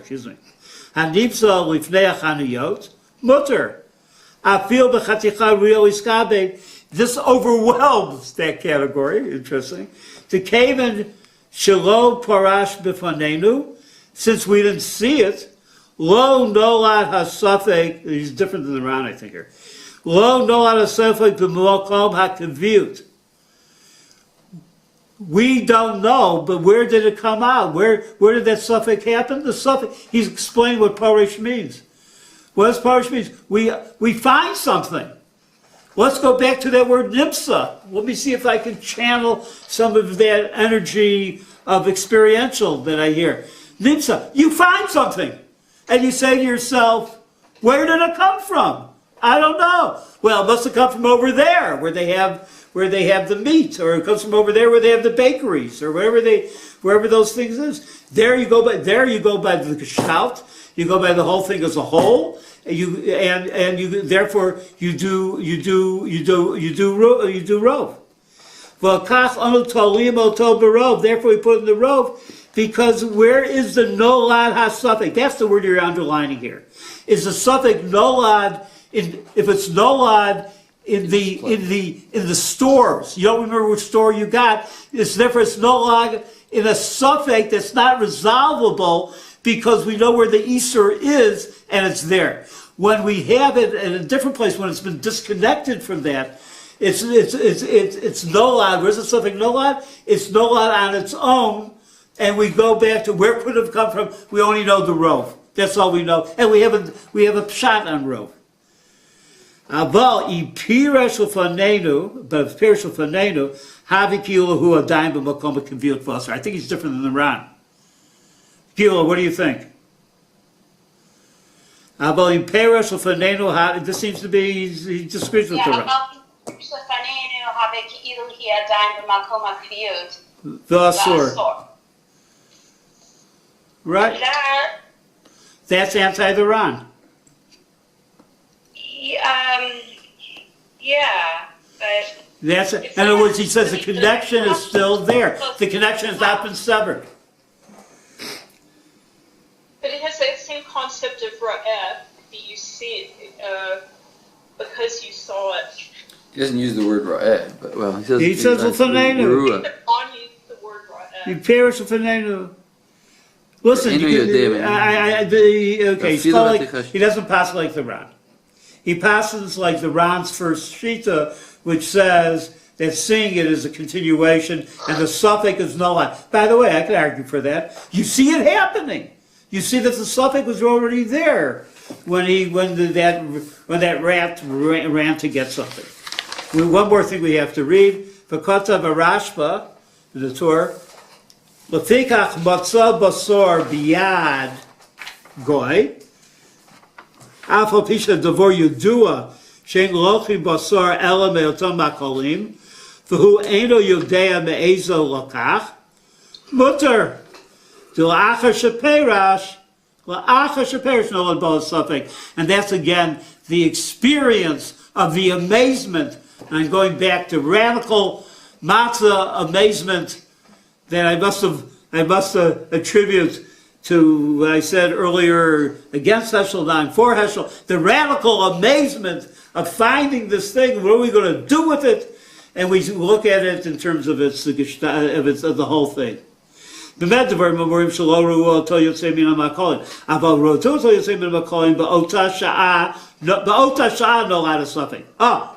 הנפסל לפני החנויות, מותר. אפילו בחתיכה רואי סקאבי. This overwhelms that category, interesting. T'kevan shelo parash b'fanenu, since we didn't see it, lo nolad hasafek, he's different than the Ran, I think here. Lo nolad hasafek b'mokom hakaviyut. We don't know, but where did it come out? Where did that suffix happen? The suffix, he's explained what parish means. What does parish mean? We find something. Let's go back to that word nimsa. Let me see if I can channel some of that energy of experiential that I hear. Nimsa, you find something. And you say to yourself, where did it come from? I don't know. Well, it must have come from over there where they have the meat, or it comes from over there where they have the bakeries, or wherever those things is. There you go by the gestalt. You go by the whole thing as a whole. Therefore you do rov. Therefore we put in the rov, because where is the nolad hasafek? That's the word you're underlining here. Is the suffix nolad if it's nolad in the stores? You don't remember which store you got. It's nolad in a suffix that's not resolvable, because we know where the Easter is and it's there. When we have it in a different place, when it's been disconnected from that, it's nolad. Where's the suffix nolad? It's nolad on its own, and we go back to where could it have come from. We only know the rov. That's all we know, and we have a pshat on rov. Aval ipirash ufanenu, but if pirash ufanenu, havi kilu hu adayim b'makom kaviyot vaser. I think he's different than the Ran. Gila, what do you think? This seems to be, he disagrees with the Ran. The Asur. Right? That's anti the Ran. Yeah, but... That's it. In other words, he says the connection is still there. The connection has not been severed. But it has that same concept of ra'eh, that you see it because you saw it. He doesn't use the word ra'eh, but well, he says l'fanenu. On use the word ra'eh. You perish l'fanenu. Listen, he doesn't pass like the Ran. He passes like the Ran's first shita, which says that seeing it is a continuation, and the suffix is nolad. By the way, I could argue for that. You see it happening. You see that the suffix was already there when that rat ran to get something. One more thing we have to read. V'katav Rashba, the Torah, L'fikach matzah basor biyad goy, afal pisha davor yudua, shein lochi basor ela me'otam makolim, v'hu eino yodea me'ezo lakach, mutter. And that's again the experience of the amazement. And I'm going back to radical matzah amazement that I must attribute to what I said earlier against Heschel, not for Heschel. The radical amazement of finding this thing. What are we going to do with it? And we look at it in terms of of the whole thing. באמת דברים אמורים שלא ראו אותו יוצא מן המקולים, אבל ראו אותו יוצא מן המקולים באותה שעה נולד הספק.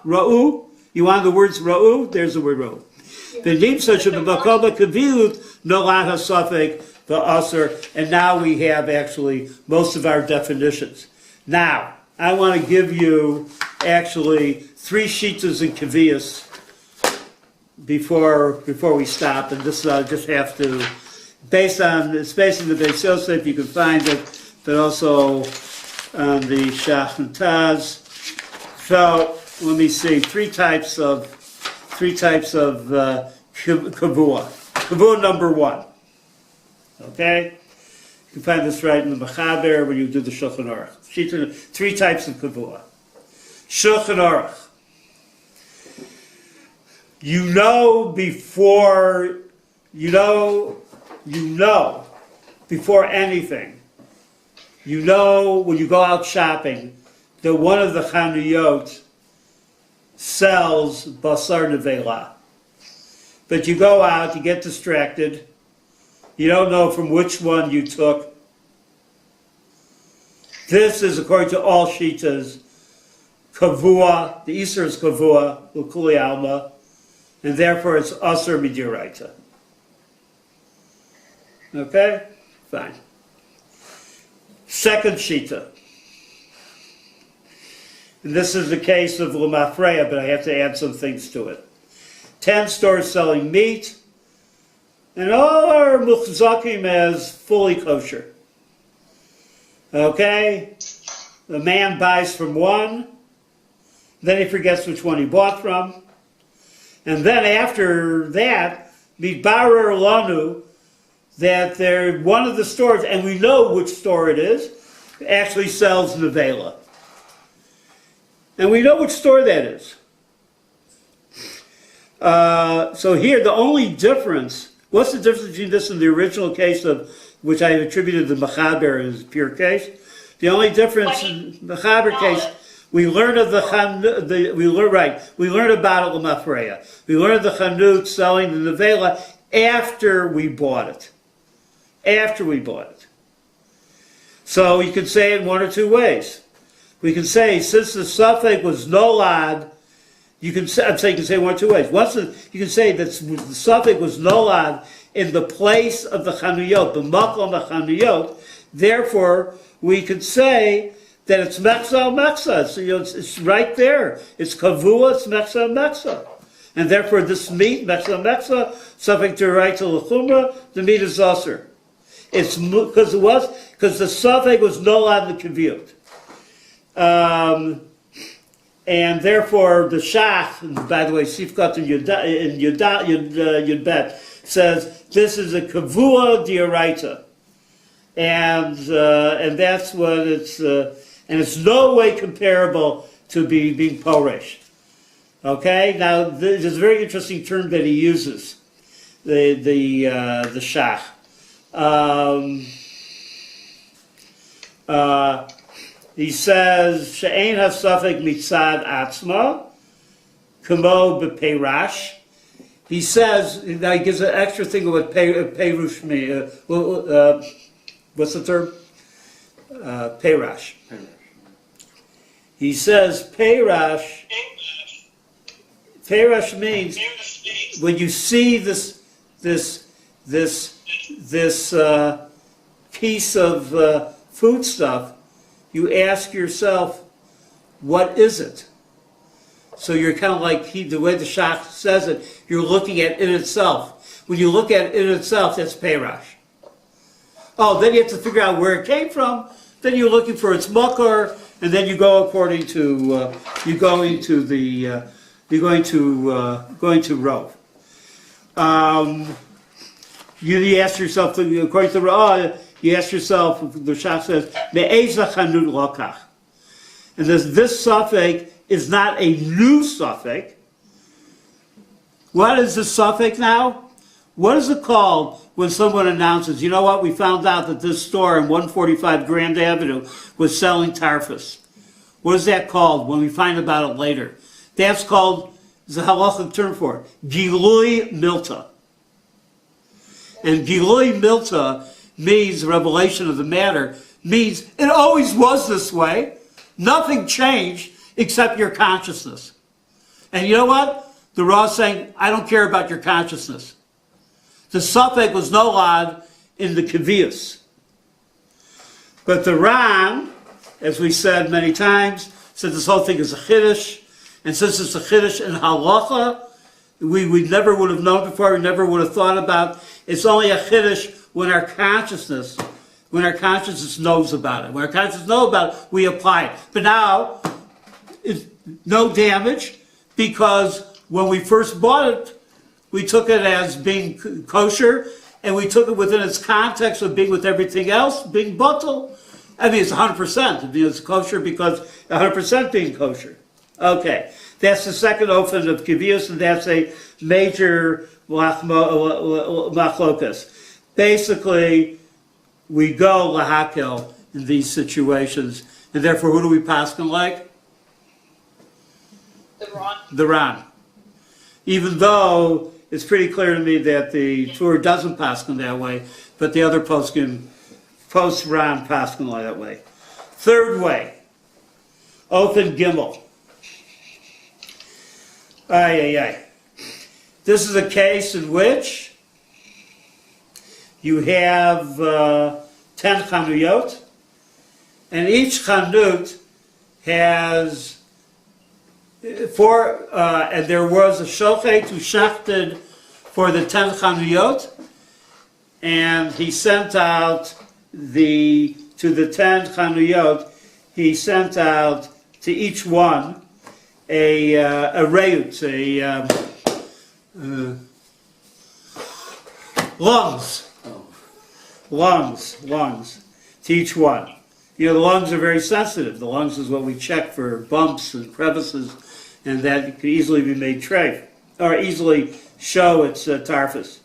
ראו, you want the words ראו? There's the word ראו. ונמצא שבמקום הקבילות נולד הספק והאסר, and now we have actually most of our definitions. Now, I want to give you actually 3 shitas in Kavias before we stop, and this I just have to based on the Beis Yosef, you can find it, but also on the Shach and Taz. So let me see, three types of kavua. Kavua number 1. Okay, you can find this right in the Mechaber when you do the Shulchan Aruch. 3 types of kavua. Shulchan Aruch. You know before before anything. You know when you go out shopping that one of the chanuyot sells basar nevela. But you go out, you get distracted, you don't know from which one you took. This is, according to all shitas, kavua, the Easter is kavua, l'kuli alma, and therefore it's asur midiraita. Okay? Fine. Second shita. And this is the case of Lamafreya, but I have to add some things to it. 10 stores selling meat, and all are muchzakim as fully kosher. Okay? The man buys from one, then he forgets which one he bought from, and then after that, mitbarer lanu, that they're one of the stores, and we know which store it is, actually sells nevela. And we know which store that is. So here, the only difference, what's the difference between this and the original case of, which I attributed to Mechaber as pure case? The only difference in Mechaber case, we learn of we learn about it Lamafreya. We learn of the Chanut selling the nevela after we bought it. After we bought it. So you could say it one or two ways. We can say, since the suffix was nolad, you can say one or two ways. You can say that the suffix was nolad in the place of the chanuyot, the makom chanuyot. Therefore, we could say that it's meksa meksa. It's right there. It's kavua. It's meksa meksa. And therefore, this meat meksa meksa, suffix to right to l'chumra, the meat is aser. It's because the suffix was nolad in the kaviyot. And therefore, the Shach, and by the way, Sifkat in Yudbet says this is a kavua diaraita, and that's what it's, and it's no way comparable to being poresh. Okay, now there's a very interesting term that he uses, the Shach. He says, She'ein hasafek mitzad atzma, kamo bepeirash. He says, now he gives an extra thing of what peirush means. What's the term? Peirash. He says, peirash means when you see this piece of food stuff, you ask yourself, what is it? So you're kind of like, the way the Shach says it, you're looking at it itself. When you look at it itself, that's peirash. Oh, then you have to figure out where it came from. Then you're looking for its makor, and then you go according to, going to Rov. You ask yourself, according to Rov, you ask yourself, the Shach says, Me'eza chanut lokach. And this suffix is not a new suffix. What is the suffix now? What is it called when someone announces, you know what, we found out that this store in 145 Grand Avenue was selling tarfus. What is that called when we find about it later? That's called, there's a halachic term for it, Gilui Milta. And Gilui Milta means revelation of the matter, means it always was this way. Nothing changed except your consciousness. And you know what? The Raw is saying, I don't care about your consciousness. The suffix was nolad in the kaviyas. But the Ram, as we said many times, said this whole thing is a chiddush. And since it's a chiddush in halacha, we never would have known before, we never would have thought about. It's only a chiddush when our consciousness knows about it. When our consciousness knows about it, we apply it. But now, it's no damage, because when we first bought it, we took it as being kosher, and we took it within its context of being with everything else, being batel. I mean, it's 100%. It's kosher because 100% being kosher. Okay, that's the second ofen of Kivius, and that's a major machlokas. Basically, we go lahakel in these situations, and therefore, who do we paskin like? The Ran. Even though it's pretty clear to me that the Tur doesn't paskin that way, but the other post-Ran paskin that way. Third way, open Gimel. This is a case in which you have 10 chanuyot, and each chanut has four, and there was a shochet who shachted for the 10 chanuyot, and he sent out to the 10 chanuyot, he sent out to each one a reut, lungs to each one. You know, the lungs are very sensitive. The lungs is what we check for bumps and crevices, and that can easily be made treif, or easily show its tarfus.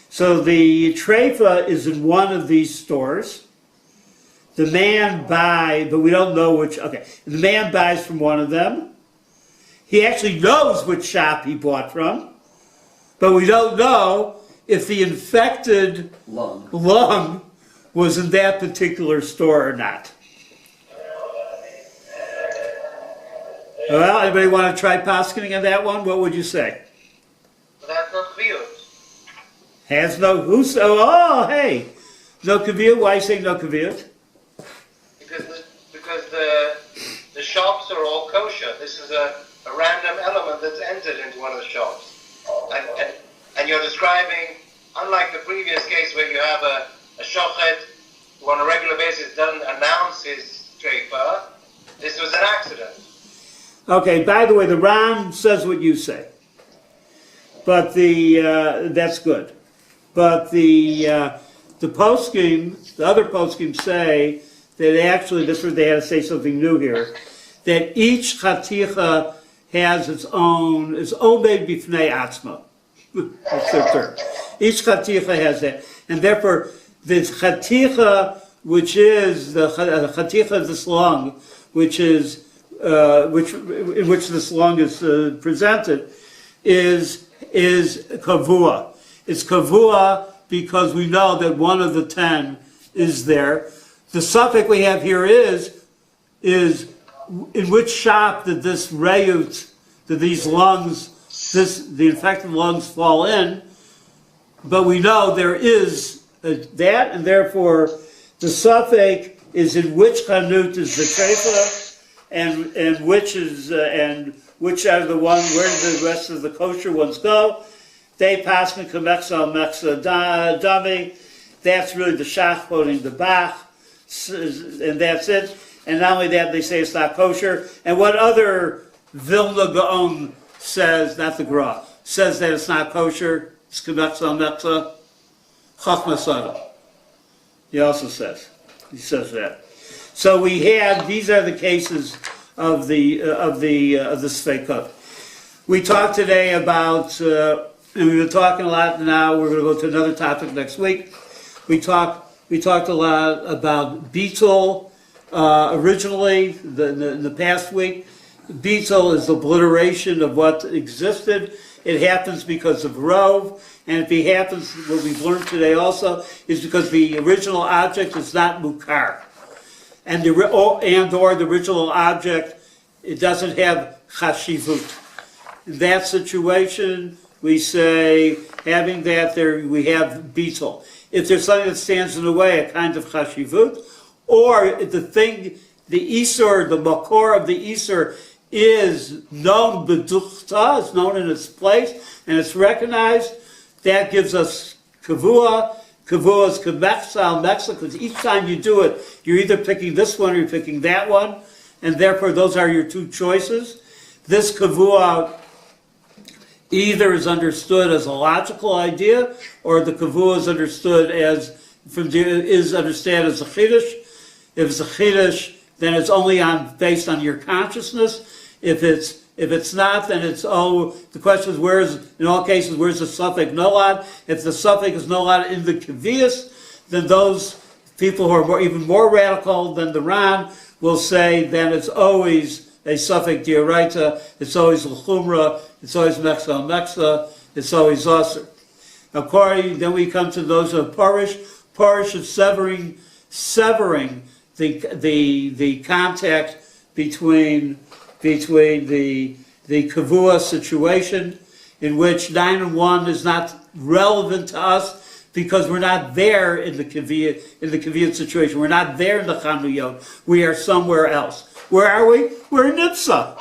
So the treifa is in one of these stores. The man buys, but we don't know which, okay. The man buys from one of them. He actually knows which shop he bought from, but we don't know if the infected lung was in that particular store or not. Well, anybody want to try paskening on that one? What would you say? That's no kaviyut. Has no, who's, oh, hey. No kaviyut, why you say no kaviyut? Because the shops are all kosher. This is a random element that's entered into one of the shops. And you're describing, unlike the previous case where you have a shochet who on a regular basis doesn't announce his treifa, this was an accident. Okay, by the way, the Ram says what you say. But that's good. But the poskim, the other poskim say that actually, this was, they had to say something new here, that each chaticha has its own made bifnei atzma. That's their term. Each chaticha has that. And therefore, the chaticha, which is the chaticha of this lung, which is, in which this lung is presented, is kavua. It's kavua because we know that one of the 10 is there. The suffix we have here is in which shop did this reut, did these lungs, the infected lungs fall in? But we know there is that, and therefore the suffix is in which chanut is the treifa, and which is and which are the one, where do the rest of the kosher ones go? They pass me kameksa al meksa dami. That's really the shach quoting the Bach, and that's it. And not only that, they say it's not kosher. And what other Vilna Gaon says, not the Gra, says that it's not kosher? It's kameksa al meksa. Chachma Sada. He also says. He says that. So we have, these are the cases of the Sveikot. We talked today about, and we've been talking a lot now, we're going to go to another topic next week. We talked a lot about Beetle originally, in the past week. Beetle is obliteration of what existed. It happens because of Rove, and if it happens, what we've learned today also, is because the original object is not Mukar. And or the original object, it doesn't have Chashivut. In that situation, we say, having that there, we have Beetle. If there's something that stands in the way, a kind of Chashivut, or the thing, the Isur, the Makor of the Isur, is known beduchta, is known in its place, and it's recognized, that gives us kavua. Kavua is kameksa al meksa, because each time you do it, you're either picking this one or you're picking that one, and therefore those are your two choices. This kavua either is understood as a logical idea, or the kavua is understood as understood as a chiddush. If it's a chiddush, then it's only based on your consciousness. If it's not, then it's the question is in all cases where's the suffix nolad? If the suffix is nolad in the kvias, then those people who are even more radical than the Ran will say then it's always a suffix dioraita, it's always l'chumra, it's always meksa meksa, it's always aser. According, then we come to those of parish. Parish is severing the contact between the kavua situation, in which 9 and 1 is not relevant to us because we're not there in the kaviyat situation. We're not there in the chanuyot. We are somewhere else. Where are we? We're in Nipsa.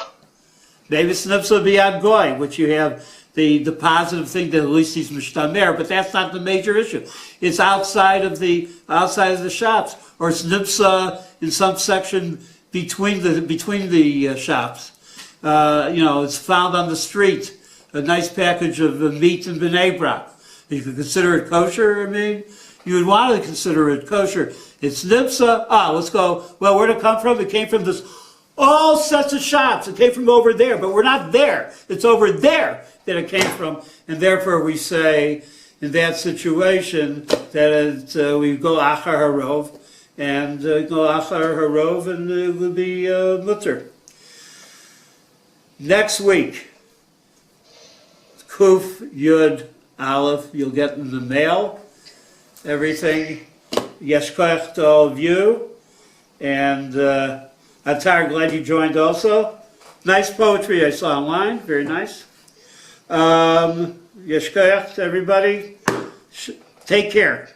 Maybe it's Nipsa b'yad goy, which you have the positive thing that at least he's mishtamer, but that's not the major issue. It's outside of the shops, or it's Nipsa in some section between the shops. It's found on the street, a nice package of meat and B'nai Brak. You could consider it kosher, you would want to consider it kosher. It's Nipsa, let's go, well, where'd it come from? It came from all sets of shops. It came from over there, but we're not there. It's over there that it came from, and therefore we say, in that situation, that we go achar harov, and go achar harov, and it will be mutter. Next week, Kuf Yud Aleph, you'll get in the mail everything. Yeshkoach to all of you, and Atar, glad you joined also. Nice poetry I saw online, very nice. Yeshkoach to everybody. Take care.